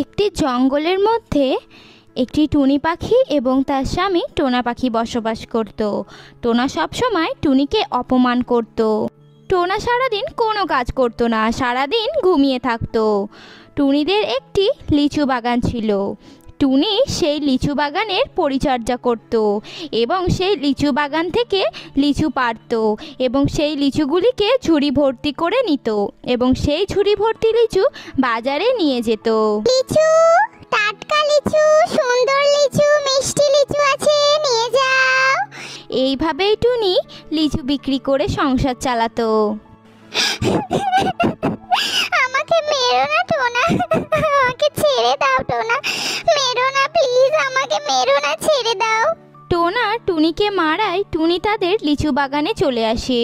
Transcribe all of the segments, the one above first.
একটি জঙ্গলের মধ্যে একটি টুনি পাখি এবং তার স্বামী টোনা পাখি বসবাস করত। টোনা সবসময় টুনিকে অপমান করত। টোনা সারাদিন কোনো কাজ করতো না, সারাদিন ঘুমিয়ে থাকতো। টুনিদের একটি লিচু বাগান ছিল। টুনি সেই লিচু বাগানের পরিচর্যা করত এবং সেই লিচু বাগান থেকে লিচু পাড়ত এবং সেই লিচুগুলিকে ঝুড়ি ভর্তি করে নিত এবং সেই ঝুড়ি ভর্তি লিচু বাজারে নিয়ে যেত। লিচু, টাটকা লিচু, সুন্দর লিচু, মিষ্টি লিচু আছে, নিয়ে যাও। এইভাবেই টুনি লিচু বিক্রি করে সংসার চালাতো। আমাকে মেরো না টোনা, আমাকে ছেড়ে দাও টোনা, মেরো না প্লিজ, আমাকে মেরো না, ছেড়ে দাও। টোনা টুনিকে মারায় টুনি তাদের লিচু বাগানে চলে আসে।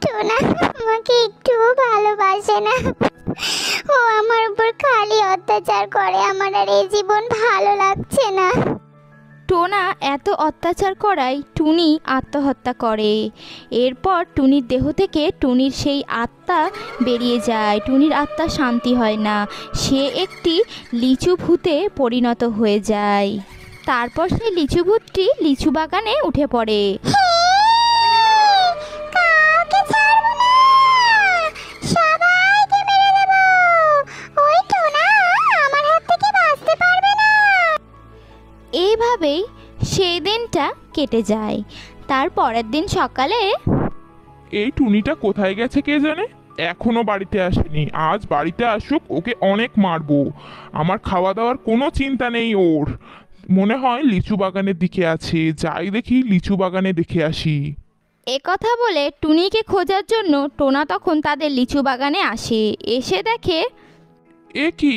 টোনা আমাকে একটুও ভালোবাসে না, ও আমার উপর খালি অত্যাচার করে, আমার আর এই জীবন ভালো লাগছে না। টোনা এত অত্যাচার করায় টুনি আত্মহত্যা করে। এরপর টুনির দেহ থেকে টুনির সেই আত্মা বেরিয়ে যায়। টুনির আত্মা শান্তি হয় না, সে একটি লিচু ভূতে পরিণত হয়ে যায়। তারপর সেই লিচু ভূতটি লিচু বাগানে উঠে পড়ে। কাউকে ছাড়বো না, সবাইকে মেরে দেবো, ওই টোনা আমার হাত থেকে বাঁচতে পারবে না। এইভাবেই সেই দিনটা কেটে যায়। তার পরের দিন সকালে এই টুনিটা কোথায় গেছে কে জানে, এখনো বাড়িতে আসেনি। আজ বাড়িতে আসুক, ওকে অনেক মারবো। আমার খাওয়া দাওয়ার কোনো চিন্তা নেই ওর। মনে হয় লিচু বাগানের দিকে আছে, যাই দেখি লিচু বাগানে দেখে আসি। একথা বলে টুনিকে খোঁজার জন্য টোনা তখন তাদের লিচু বাগানে আসে। এসে দেখে এ কি,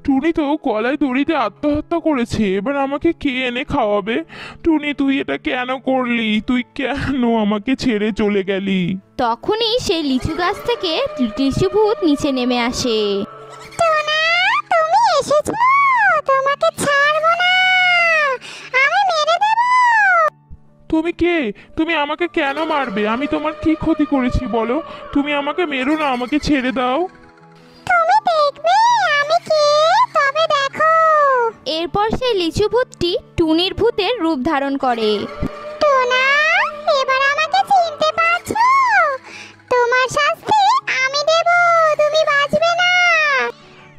টুনি তো গলায় দড়িতে আত্মহত্যা করেছে। এবার আমাকে কে এনে খাওয়াবে? টুনি তুই এটা কেন করলি? তুই কেন আমাকে ছেড়ে চলে গেলি? তখনই সেই লিচু গাছ থেকে লিচু ভূত নিচে নেমে আসে। টোনা তুমি এসেছো, তোমাকে ছাড়বো না, আমি মেরে দেবো। তুমি কে? তুমি আমাকে কেন মারবে? আমি তোমার কি ক্ষতি করেছি বলো? তুমি আমাকে মেরো না, আমাকে ছেড়ে দাও। তুমি দেখবে আমি কে, তবে দেখো। এরপর সেই লিচু ভূতটি টুনির ভূতের রূপ ধারণ করে। টোনা এবার আমাকে চিনতে পারছো? তোমার শাস্তি আমি দেব, তুমি বাঁচবে না।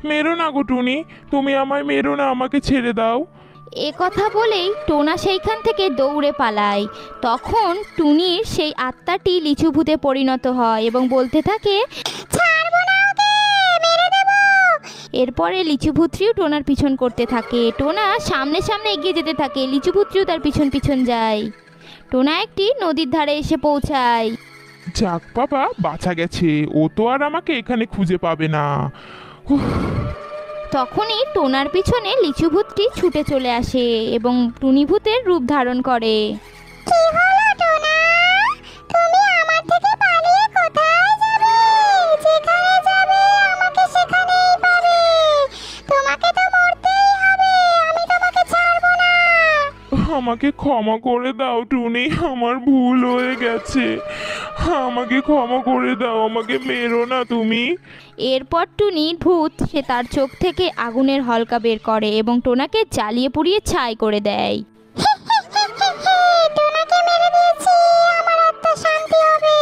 মেরো না গো টুনি, তুমি আমায় মেরো না, আমাকে ছেড়ে দাও। এ কথা বলেই টোনা সেইখান থেকে দৌড়ে পালায়। তখন টুনির সেই আত্মাটি লিচু ভূতে পরিণত হয় এবং বলতে থাকে, ছাড়বো না ওকে, মেরে দেব। এরপরে লিচু ভূতটিও টোনার পিছন করতে থাকে। টোনা সামনে সামনে এগিয়ে যেতে থাকে, লিচু ভূতটিও তার পিছন পিছন যায়। টোনা একটি নদীর ধারে এসে পৌঁছায়। যাক বাবা, বাঁচা গেছে। ও তো আর আমাকে এখানে খুঁজে পাবে না। উফ, তখনই টোনার পিছনে লিচু ভূতটি ছুটে চলে আসে এবং টুনি ভূতের রূপ ধারণ করে। কি হলো টোনা, তুমি আমার থেকে পালিয়ে কোথায় যাবে? যেখানে যাবে আমাকে সেখানেই পাবে, তোমাকে তো মরতেই হবে, আমি তোমাকে ছাড়বো না। আমাকে ক্ষমা করে দাও টুনি, আমার ভুল হয়ে গেছে। আমাকে ক্ষমা করে দাও, আমাকে মেরো না তুমি। এরপর টুনি ভূত সে তার চোখ থেকে আগুনের হলকা বের করে এবং টোনাকে জ্বালিয়ে পুড়িয়ে ছাই করে দেয়। টোনাকে মেরে দিয়েছি, আমার আত্মা শান্তি হবে।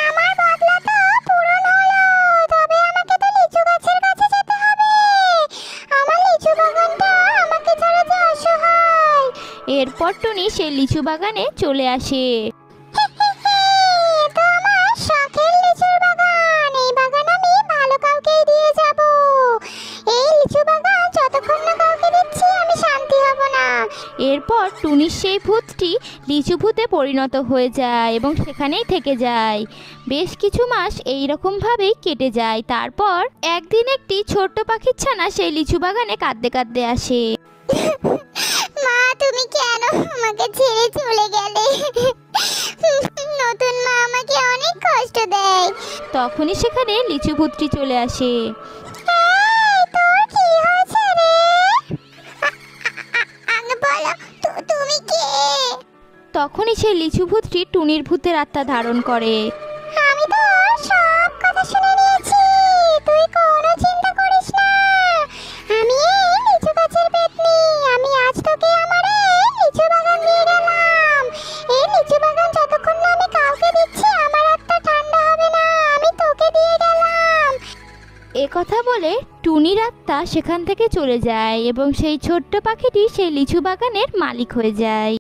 আমার বদলা তো পূরণ হলো, তবে আমাকে তো লিচু গাছের কাছে যেতে হবে। আমার লিচু বাগানটা আমাকে ছাড়া যে অসহায়। এরপর টুনি সেই লিচু বাগানে চলে আসে। তো আমার শখের লিচুর বাগান, এই বাগান আমি ভালো কাউকেই দিয়ে যাব। এই লিচু বাগান যতক্ষণ না কাউকে দিচ্ছি আমি শান্তি হব না। এরপর টুনির সেই ভূতটি লিচু ভূতে পরিণত হয়ে যায় এবং সেখানেই থেকে যায়। বেশ কিছু মাস এই রকমভাবেই কেটে যায়। তারপর একদিন একটি ছোট্ট পাখির ছানা সেই লিচু বাগানে কাঁদতে কাঁদতে আসে। মা তুমি কেন আমাকে ছেড়ে চলে গেলে? নতুন মা আমাকে অনেক কষ্ট দেয়। তখনই সেখানে লিচু ভূতটি চলে আসে। এই, তোর কি হয়েছে রে? আগে বলো, তুমি কে? তখনই সেই লিচু ভূতটি টুনির ভূতের আত্মা ধারণ করে। আমি তো সব কথা শুনে নিয়েছি, বলে টুনির আত্মা সেখান থেকে চলে যায় এবং সেই ছোট্ট পাখিটি সেই লিচু বাগানের মালিক হয়ে যায়।